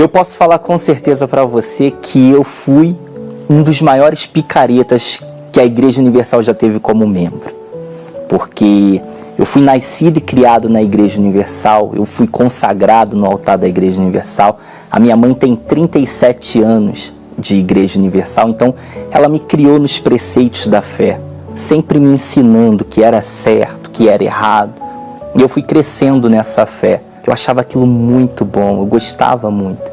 Eu posso falar com certeza para você que eu fui um dos maiores picaretas que a Igreja Universal já teve como membro. Porque eu fui nascido e criado na Igreja Universal, eu fui consagrado no altar da Igreja Universal. A minha mãe tem 37 anos de Igreja Universal, então ela me criou nos preceitos da fé, sempre me ensinando que era certo, que era errado. E eu fui crescendo nessa fé. Eu achava aquilo muito bom, eu gostava muito.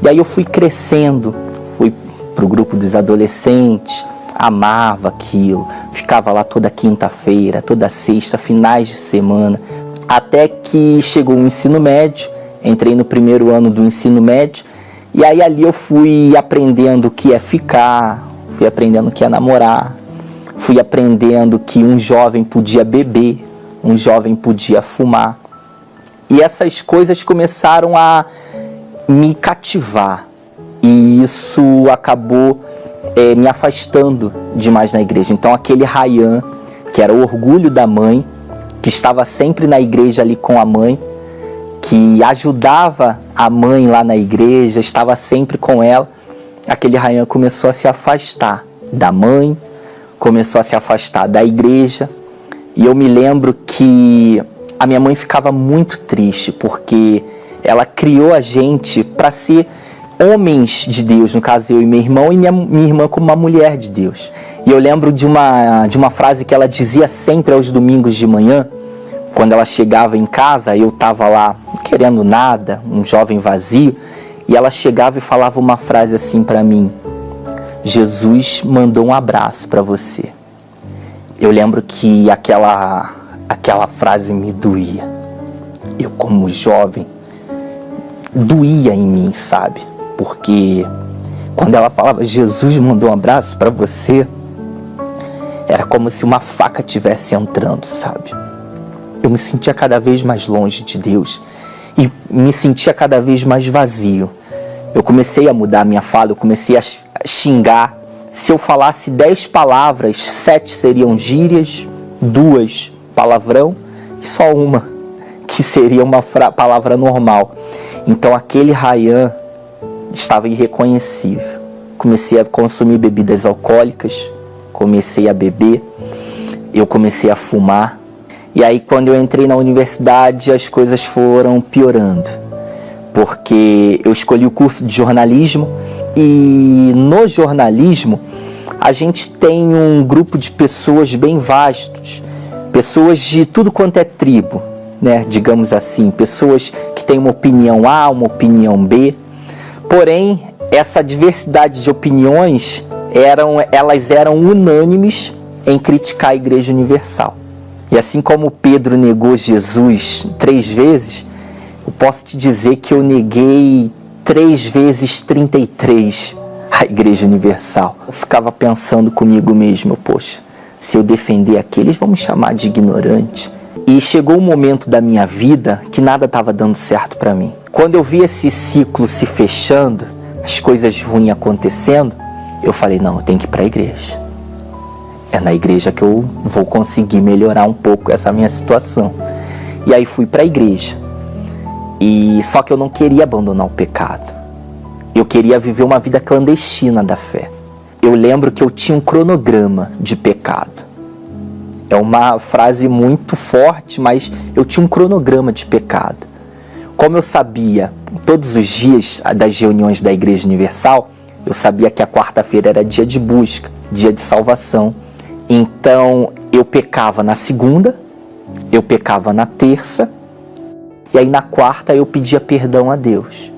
E aí eu fui crescendo, fui para o grupo dos adolescentes, amava aquilo, ficava lá toda quinta-feira, toda sexta, finais de semana, até que chegou o ensino médio, entrei no primeiro ano do ensino médio, e aí ali eu fui aprendendo o que é ficar, fui aprendendo o que é namorar, fui aprendendo que um jovem podia beber, um jovem podia fumar. E essas coisas começaram a me cativar. E isso acabou me afastando demais na igreja. Então aquele Ryan, que era o orgulho da mãe, que estava sempre na igreja ali com a mãe, que ajudava a mãe lá na igreja, estava sempre com ela, aquele Ryan começou a se afastar da mãe, começou a se afastar da igreja. E eu me lembro que a minha mãe ficava muito triste, porque ela criou a gente para ser homens de Deus, no caso eu e meu irmão, e minha irmã como uma mulher de Deus. E eu lembro de uma frase que ela dizia sempre aos domingos de manhã, quando ela chegava em casa, eu estava lá querendo nada, um jovem vazio, e ela chegava e falava uma frase assim para mim: Jesus mandou um abraço para você. Eu lembro que aquela frase me doía. Eu, como jovem, doía em mim, sabe? Porque quando ela falava Jesus mandou um abraço para você, era como se uma faca estivesse entrando, sabe? Eu me sentia cada vez mais longe de Deus e me sentia cada vez mais vazio. Eu comecei a mudar a minha fala, eu comecei a xingar. Se eu falasse 10 palavras, 7 seriam gírias, 2 palavrão e só uma que seria uma palavra normal. Então aquele Ryan estava irreconhecível. Comecei a consumir bebidas alcoólicas, comecei a beber, eu comecei a fumar. E aí quando eu entrei na universidade as coisas foram piorando, porque eu escolhi o curso de jornalismo. E no jornalismo a gente tem um grupo de pessoas bem vastos, pessoas de tudo quanto é tribo, né? Digamos assim, pessoas que têm uma opinião A, uma opinião B. Porém, essa diversidade de opiniões elas eram unânimes em criticar a Igreja Universal. E assim como Pedro negou Jesus 3 vezes, eu posso te dizer que eu neguei 3 vezes 33 a Igreja Universal. Eu ficava pensando comigo mesmo, poxa, se eu defender aqueles vão me chamar de ignorante. E chegou um momento da minha vida que nada estava dando certo para mim. Quando eu vi esse ciclo se fechando, as coisas ruins acontecendo, eu falei, não, eu tenho que ir para a igreja. É na igreja que eu vou conseguir melhorar um pouco essa minha situação. E aí fui para a igreja. E só que eu não queria abandonar o pecado. Eu queria viver uma vida clandestina da fé. Eu lembro que eu tinha um cronograma de pecado. É uma frase muito forte, mas eu tinha um cronograma de pecado. Como eu sabia, todos os dias das reuniões da Igreja Universal, eu sabia que a quarta-feira era dia de busca, dia de salvação. Então, eu pecava na segunda, eu pecava na terça, e aí na quarta eu pedia perdão a Deus.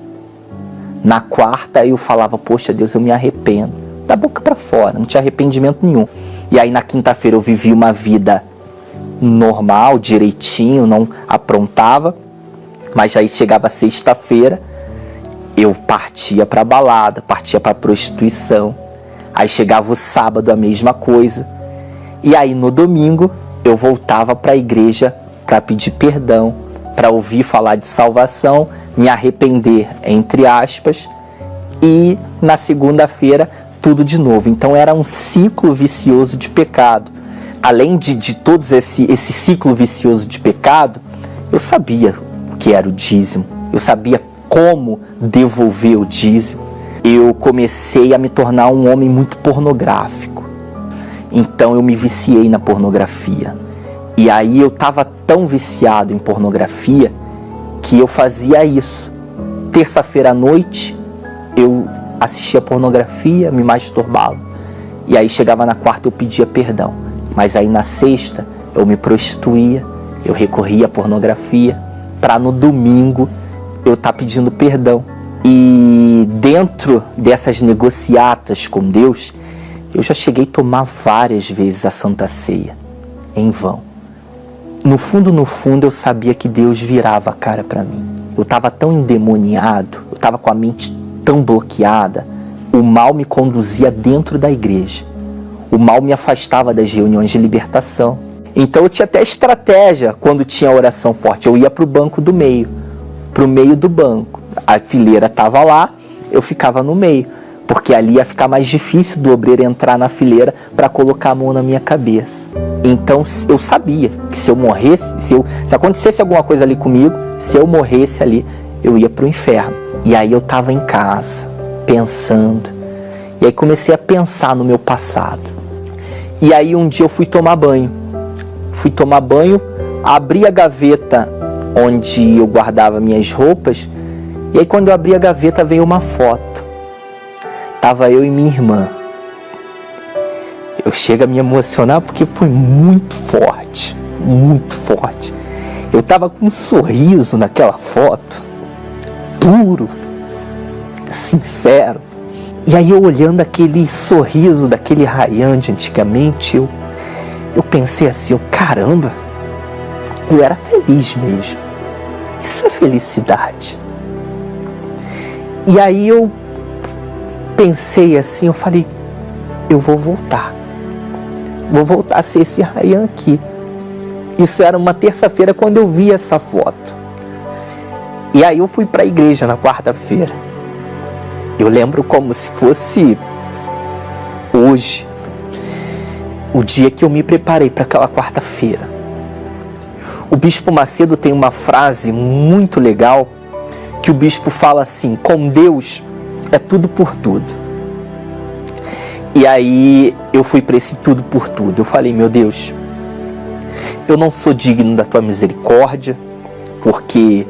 Na quarta eu falava, poxa Deus, eu me arrependo. Da boca para fora, não tinha arrependimento nenhum. E aí na quinta-feira eu vivia uma vida normal, direitinho, não aprontava. Mas aí chegava sexta-feira, eu partia para balada, partia para prostituição. Aí chegava o sábado, a mesma coisa. E aí no domingo eu voltava para a igreja para pedir perdão, para ouvir falar de salvação, me arrepender, entre aspas, e na segunda-feira tudo de novo. Então era um ciclo vicioso de pecado. Além de todos esse ciclo vicioso de pecado, eu sabia o que era o dízimo, eu sabia como devolver o dízimo, eu comecei a me tornar um homem muito pornográfico. Então eu me viciei na pornografia. E aí eu estava tão viciado em pornografia que eu fazia isso. Terça-feira à noite eu assistia pornografia, me masturbava. E aí chegava na quarta eu pedia perdão. Mas aí na sexta eu me prostituía, eu recorria à pornografia para no domingo eu estar pedindo perdão. E dentro dessas negociatas com Deus, eu já cheguei a tomar várias vezes a Santa Ceia, em vão. No fundo, eu sabia que Deus virava a cara para mim. Eu estava tão endemoniado, eu estava com a mente tão bloqueada, o mal me conduzia dentro da igreja. O mal me afastava das reuniões de libertação. Então eu tinha até estratégia quando tinha oração forte. Eu ia para o banco do meio, para o meio do banco. A fileira estava lá, eu ficava no meio, porque ali ia ficar mais difícil do obreiro entrar na fileira para colocar a mão na minha cabeça. Então eu sabia que se eu morresse, se acontecesse alguma coisa ali comigo, se eu morresse ali, eu ia para o inferno. E aí eu estava em casa, pensando, e aí comecei a pensar no meu passado. E aí um dia eu fui tomar banho, abri a gaveta onde eu guardava minhas roupas, e aí quando eu abri a gaveta veio uma foto. Tava eu e minha irmã. Eu chego a me emocionar porque foi muito forte, muito forte. Eu tava com um sorriso naquela foto, puro, sincero. E aí eu olhando aquele sorriso daquele Ryan de antigamente, eu pensei assim, caramba, eu era feliz mesmo. Isso é felicidade. E aí eu pensei assim, eu falei, eu vou voltar a ser esse Ryan aqui. Isso era uma terça-feira quando eu vi essa foto. E aí eu fui para a igreja na quarta-feira. Eu lembro como se fosse hoje, o dia que eu me preparei para aquela quarta-feira. O Bispo Macedo tem uma frase muito legal, que o bispo fala assim, com Deus é tudo por tudo. E aí eu fui para esse tudo por tudo. Eu falei, meu Deus, eu não sou digno da tua misericórdia, porque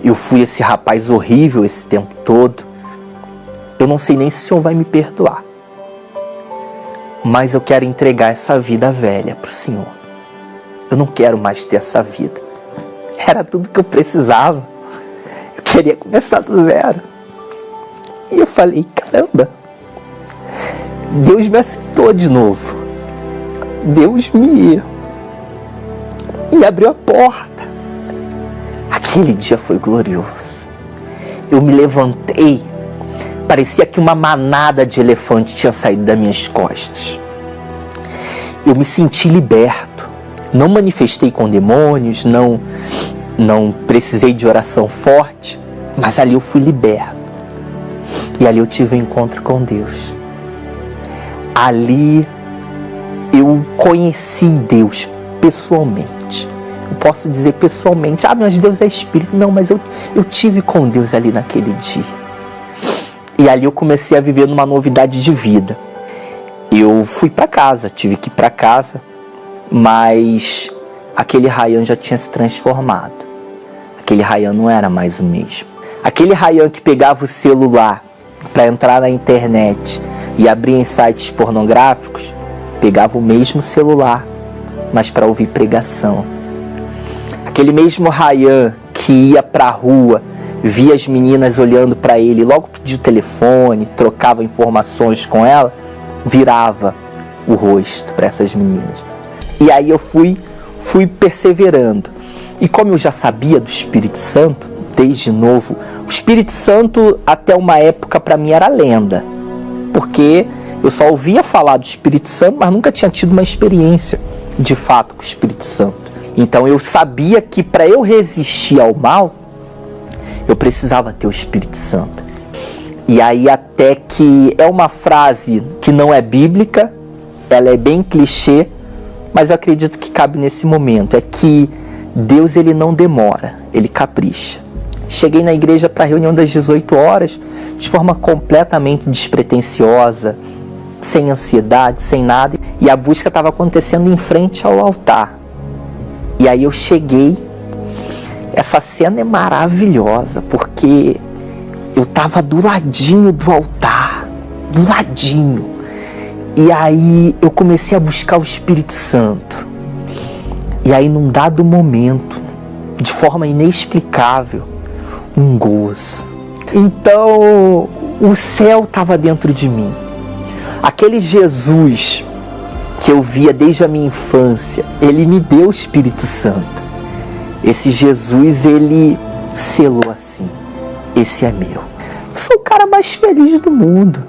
eu fui esse rapaz horrível esse tempo todo. Eu não sei nem se o Senhor vai me perdoar. Mas eu quero entregar essa vida velha para o Senhor. Eu não quero mais ter essa vida. Era tudo que eu precisava. Eu queria começar do zero. E eu falei, caramba, Deus me aceitou de novo. Deus me abriu a porta. Aquele dia foi glorioso. Eu me levantei, parecia que uma manada de elefante tinha saído das minhas costas. Eu me senti liberto. Não manifestei com demônios, não precisei de oração forte, mas ali eu fui liberto. E ali eu tive um encontro com Deus. Ali eu conheci Deus pessoalmente. Eu posso dizer pessoalmente, mas Deus é Espírito. Não, mas eu tive com Deus ali naquele dia. E ali eu comecei a viver numa novidade de vida. Eu fui para casa, tive que ir para casa, mas aquele Ryan já tinha se transformado. Aquele Ryan não era mais o mesmo. Aquele Ryan que pegava o celular para entrar na internet e abrir em sites pornográficos, pegava o mesmo celular, mas para ouvir pregação. Aquele mesmo Ryan que ia para a rua, via as meninas olhando para ele, logo pedia o telefone, trocava informações com ela, virava o rosto para essas meninas. E aí eu fui perseverando. E como eu já sabia do Espírito Santo, desde novo, o Espírito Santo até uma época para mim era lenda, porque eu só ouvia falar do Espírito Santo, mas nunca tinha tido uma experiência de fato com o Espírito Santo. Então eu sabia que para eu resistir ao mal, eu precisava ter o Espírito Santo. E aí até que é uma frase que não é bíblica, ela é bem clichê, mas eu acredito que cabe nesse momento. É que Deus, ele não demora, ele capricha. cheguei na igreja para a reunião das 18 horas de forma completamente despretensiosa, sem ansiedade, sem nada. E a busca estava acontecendo em frente ao altar. E aí eu cheguei. Essa cena é maravilhosa, porque eu estava do ladinho do altar, do ladinho. E aí eu comecei a buscar o Espírito Santo. E aí num dado momento, de forma inexplicável, um gozo. Então o céu estava dentro de mim. Aquele Jesus que eu via desde a minha infância, ele me deu o Espírito Santo. Esse Jesus, ele selou assim: esse é meu. Eu sou o cara mais feliz do mundo.